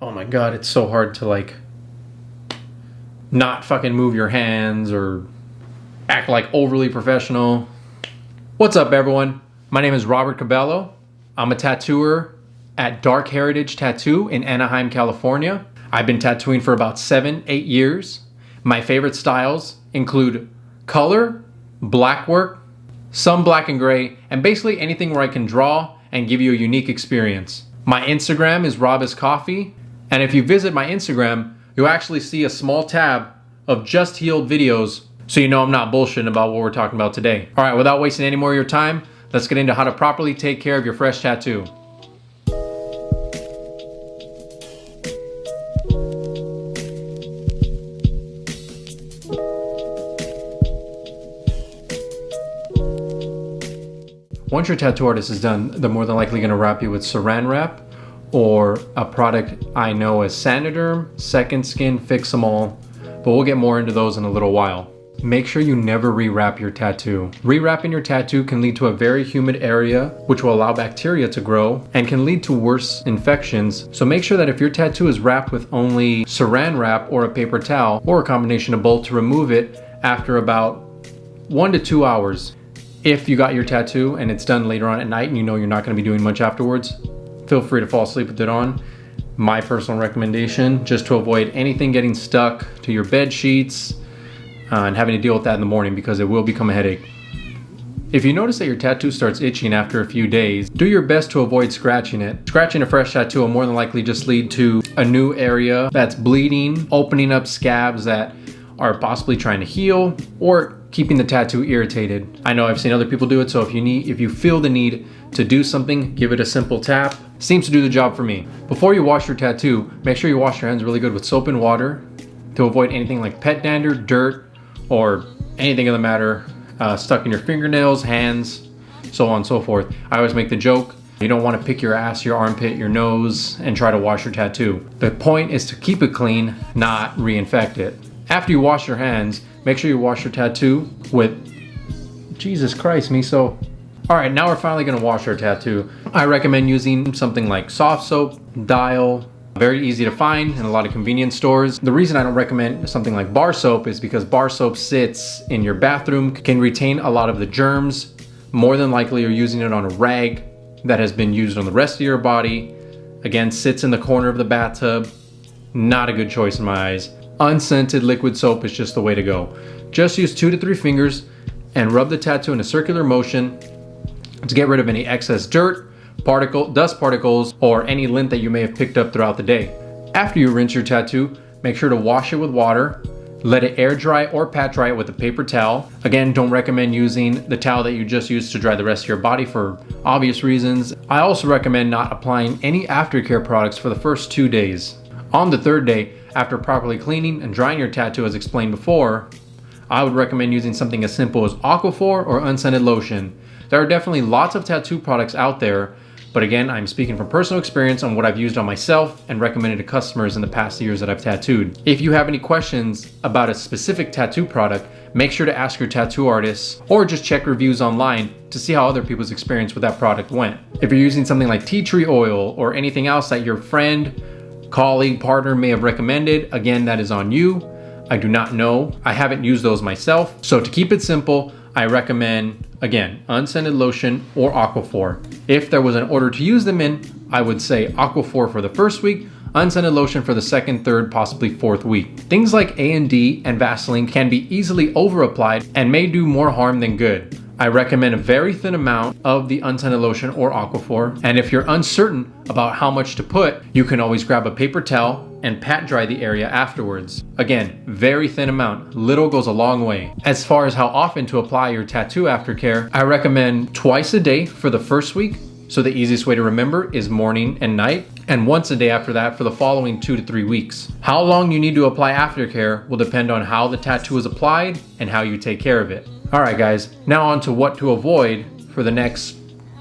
oh my God, it's so hard to like not fucking move your hands or act like overly professional. What's up, everyone? My name is Robert Cabello. I'm a tattooer at Dark Heritage Tattoo in Anaheim, California. I've been tattooing for about 7-8 years. My favorite styles include color, black work, some black and gray, and basically anything where I can draw and give you a unique experience. My Instagram is Robiscoffee, and if you visit my Instagram, you'll actually see a small tab of just healed videos, so you know I'm not bullshitting about what we're talking about today. All right, without wasting any more of your time, let's get into how to properly take care of your fresh tattoo. Once your tattoo artist is done, they're more than likely going to wrap you with Saran wrap or a product I know as Saniderm, Second Skin, Fix 'em All, but we'll get more into those in a little while. Make sure you never rewrap your tattoo. Rewrapping your tattoo can lead to a very humid area, which will allow bacteria to grow and can lead to worse infections. So make sure that if your tattoo is wrapped with only Saran wrap or a paper towel or a combination of both, to remove it after about 1 to 2 hours. If you got your tattoo and it's done later on at night and you know you're not going to be doing much afterwards, feel free to fall asleep with it on. My personal recommendation, just to avoid anything getting stuck to your bed sheets and having to deal with that in the morning, because it will become a headache. If you notice that your tattoo starts itching after a few days, do your best to avoid scratching it. Scratching a fresh tattoo will more than likely just lead to a new area that's bleeding, opening up scabs that are possibly trying to heal, or keeping the tattoo irritated. I know I've seen other people do it, so if you feel the need to do something, give it a simple tap. Seems to do the job for me. Before you wash your tattoo, make sure you wash your hands really good with soap and water to avoid anything like pet dander, dirt, or anything of the matter stuck in your fingernails, hands, so on and so forth. I always make the joke, you don't want to pick your ass, your armpit, your nose, and try to wash your tattoo. The point is to keep it clean, not reinfect it. After you wash your hands, make sure you wash your tattoo with, Jesus Christ, miso. All right, now we're finally gonna wash our tattoo. I recommend using something like soft soap, Dial, very easy to find in a lot of convenience stores. The reason I don't recommend something like bar soap is because bar soap sits in your bathroom, can retain a lot of the germs. More than likely you're using it on a rag that has been used on the rest of your body. Again, sits in the corner of the bathtub. Not a good choice in my eyes. Unscented liquid soap is just the way to go. Just use 2 to 3 fingers and rub the tattoo in a circular motion to get rid of any excess dirt, dust particles, or any lint that you may have picked up throughout the day. After you rinse your tattoo, make sure to wash it with water, let it air dry or pat dry it with a paper towel. Again, don't recommend using the towel that you just used to dry the rest of your body for obvious reasons. I also recommend not applying any aftercare products for the first 2 days. On the 3rd day, after properly cleaning and drying your tattoo as explained before, I would recommend using something as simple as Aquaphor or unscented lotion. There are definitely lots of tattoo products out there, but again, I'm speaking from personal experience on what I've used on myself and recommended to customers in the past years that I've tattooed. If you have any questions about a specific tattoo product, make sure to ask your tattoo artist or just check reviews online to see how other people's experience with that product went. If you're using something like tea tree oil or anything else that your friend, colleague, partner may have recommended, again, that is on you. I do not know. I haven't used those myself. So to keep it simple, I recommend, again, unscented lotion or Aquaphor. If there was an order to use them in, I would say Aquaphor for the first week, unscented lotion for the 2nd, 3rd, possibly 4th week. Things like A&D and Vaseline can be easily over-applied and may do more harm than good. I recommend a very thin amount of the unscented lotion or Aquaphor, and if you're uncertain about how much to put, you can always grab a paper towel and pat dry the area afterwards. Again, very thin amount, little goes a long way. As far as how often to apply your tattoo aftercare, I recommend twice a day for the first week, so the easiest way to remember is morning and night, and once a day after that for the following 2 to 3 weeks. How long you need to apply aftercare will depend on how the tattoo is applied and how you take care of it. Alright guys, now on to what to avoid for the next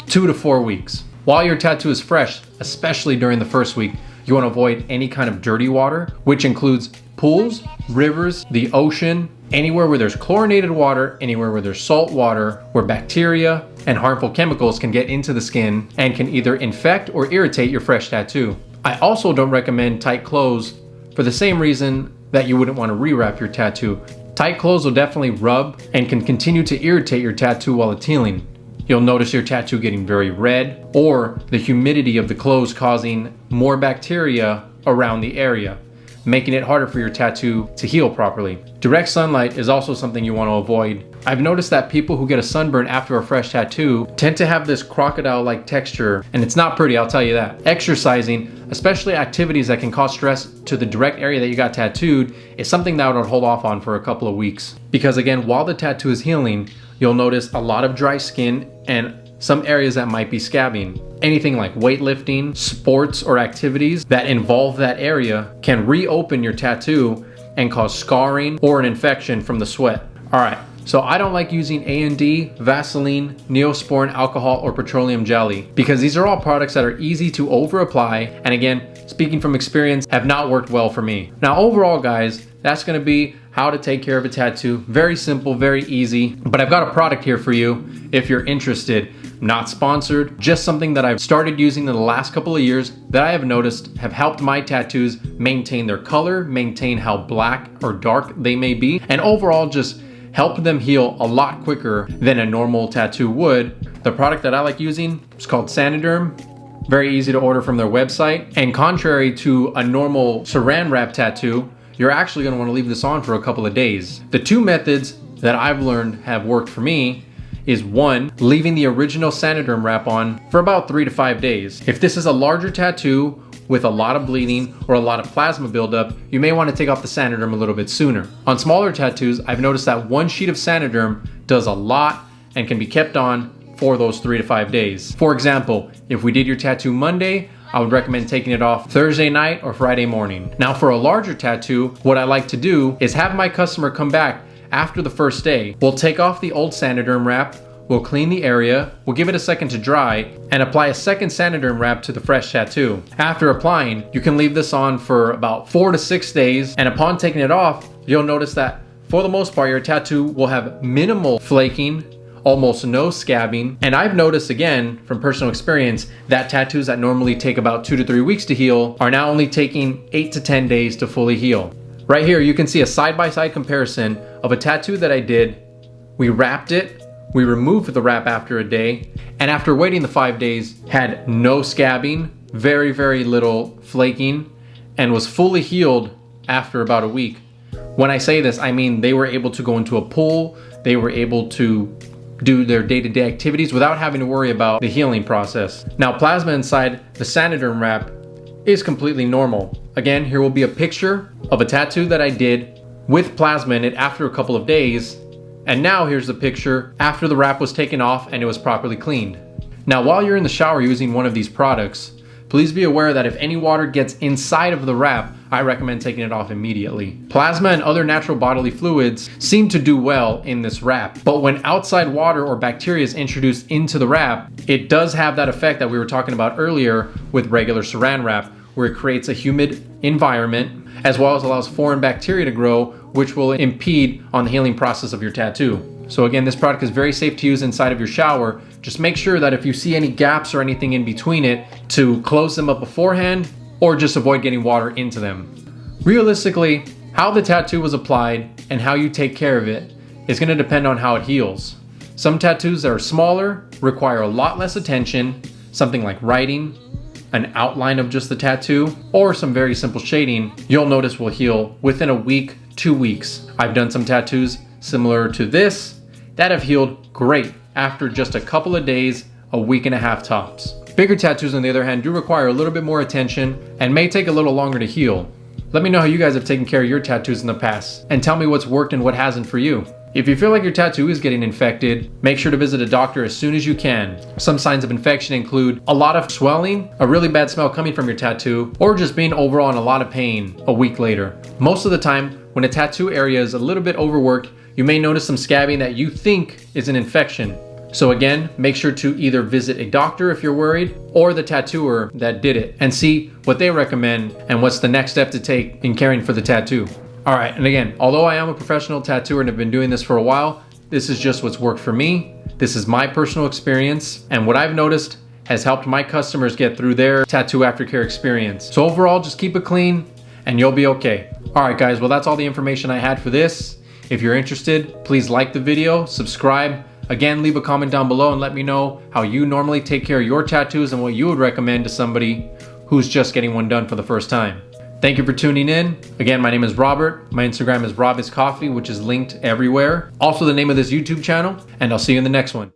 2 to 4 weeks. While your tattoo is fresh, especially during the first week, you want to avoid any kind of dirty water, which includes pools, rivers, the ocean, anywhere where there's chlorinated water, anywhere where there's salt water, where bacteria and harmful chemicals can get into the skin and can either infect or irritate your fresh tattoo. I also don't recommend tight clothes for the same reason that you wouldn't want to rewrap your tattoo. Tight clothes will definitely rub and can continue to irritate your tattoo while it's healing. You'll notice your tattoo getting very red, or the humidity of the clothes causing more bacteria around the area, making it harder for your tattoo to heal properly. Direct sunlight is also something you want to avoid. I've noticed that people who get a sunburn after a fresh tattoo tend to have this crocodile-like texture, and it's not pretty, I'll tell you that. Exercising, especially activities that can cause stress to the direct area that you got tattooed, is something that I would hold off on for a couple of weeks. Because again, while the tattoo is healing, you'll notice a lot of dry skin and some areas that might be scabbing. Anything like weightlifting, sports, or activities that involve that area can reopen your tattoo and cause scarring or an infection from the sweat. All right, so I don't like using A&D, Vaseline, Neosporin alcohol, or petroleum jelly because these are all products that are easy to over apply, and again, speaking from experience, have not worked well for me. Now overall guys, that's gonna be how to take care of a tattoo. Very simple, very easy, but I've got a product here for you if you're interested. Not sponsored, just something that I've started using in the last couple of years that I have noticed have helped my tattoos maintain their color, maintain how black or dark they may be, and overall just help them heal a lot quicker than a normal tattoo would. The product that I like using is called Saniderm. Very easy to order from their website, and contrary to a normal saran wrap tattoo, you're actually going to want to leave this on for a couple of days. The two methods that I've learned have worked for me is one, leaving the original Saniderm wrap on for about 3 to 5 days. If this is a larger tattoo with a lot of bleeding or a lot of plasma buildup, you may want to take off the Saniderm a little bit sooner. On smaller tattoos, I've noticed that one sheet of Saniderm does a lot and can be kept on for those 3 to 5 days. For example, if we did your tattoo Monday, I would recommend taking it off Thursday night or Friday morning. Now for a larger tattoo, what I like to do is have my customer come back after the first day. We'll take off the old Saniderm wrap, we'll clean the area, we'll give it a second to dry, and apply a second Saniderm wrap to the fresh tattoo. After applying, you can leave this on for about 4 to 6 days, and upon taking it off, you'll notice that for the most part, your tattoo will have minimal flaking, almost no scabbing, and I've noticed again from personal experience that tattoos that normally take about 2 to 3 weeks to heal are now only taking 8 to 10 days to fully heal. Right here you can see a side-by-side comparison of a tattoo that I did. We wrapped it, we removed the wrap after a day, and after waiting the 5 days had no scabbing, very little flaking, and was fully healed after about a week. When I say this, I mean they were able to go into a pool, they were able to do their day-to-day activities without having to worry about the healing process. Now plasma inside the Saniderm wrap is completely normal. Again, here will be a picture of a tattoo that I did with plasma in it after a couple of days, and now here's the picture after the wrap was taken off and it was properly cleaned. Now while you're in the shower using one of these products, please be aware that if any water gets inside of the wrap, I recommend taking it off immediately. Plasma and other natural bodily fluids seem to do well in this wrap, but when outside water or bacteria is introduced into the wrap, it does have that effect that we were talking about earlier with regular saran wrap, where it creates a humid environment as well as allows foreign bacteria to grow, which will impede on the healing process of your tattoo. So again, this product is very safe to use inside of your shower. Just make sure that if you see any gaps or anything in between it, to close them up beforehand or just avoid getting water into them. Realistically, how the tattoo was applied and how you take care of it is going to depend on how it heals. Some tattoos that are smaller require a lot less attention, something like writing, an outline of just the tattoo, or some very simple shading, you'll notice will heal within a week, 2 weeks. I've done some tattoos similar to this that have healed great after just a couple of days, a week and a half tops. Bigger tattoos on the other hand do require a little bit more attention and may take a little longer to heal. Let me know how you guys have taken care of your tattoos in the past and tell me what's worked and what hasn't for you. If you feel like your tattoo is getting infected, make sure to visit a doctor as soon as you can. Some signs of infection include a lot of swelling, a really bad smell coming from your tattoo, or just being overall in a lot of pain a week later. Most of the time, when a tattoo area is a little bit overworked, you may notice some scabbing that you think is an infection. So again, make sure to either visit a doctor if you're worried, or the tattooer that did it, and see what they recommend and what's the next step to take in caring for the tattoo. All right, and again, although I am a professional tattooer and have been doing this for a while, this is just what's worked for me. This is my personal experience, and what I've noticed has helped my customers get through their tattoo aftercare experience. So overall, just keep it clean and you'll be okay. All right, guys, well, that's all the information I had for this. If you're interested, please like the video, subscribe. Again, leave a comment down below and let me know how you normally take care of your tattoos and what you would recommend to somebody who's just getting one done for the first time. Thank you for tuning in. Again, my name is Robert. My Instagram is Robiscoffee, which is linked everywhere. Also the name of this YouTube channel, and I'll see you in the next one.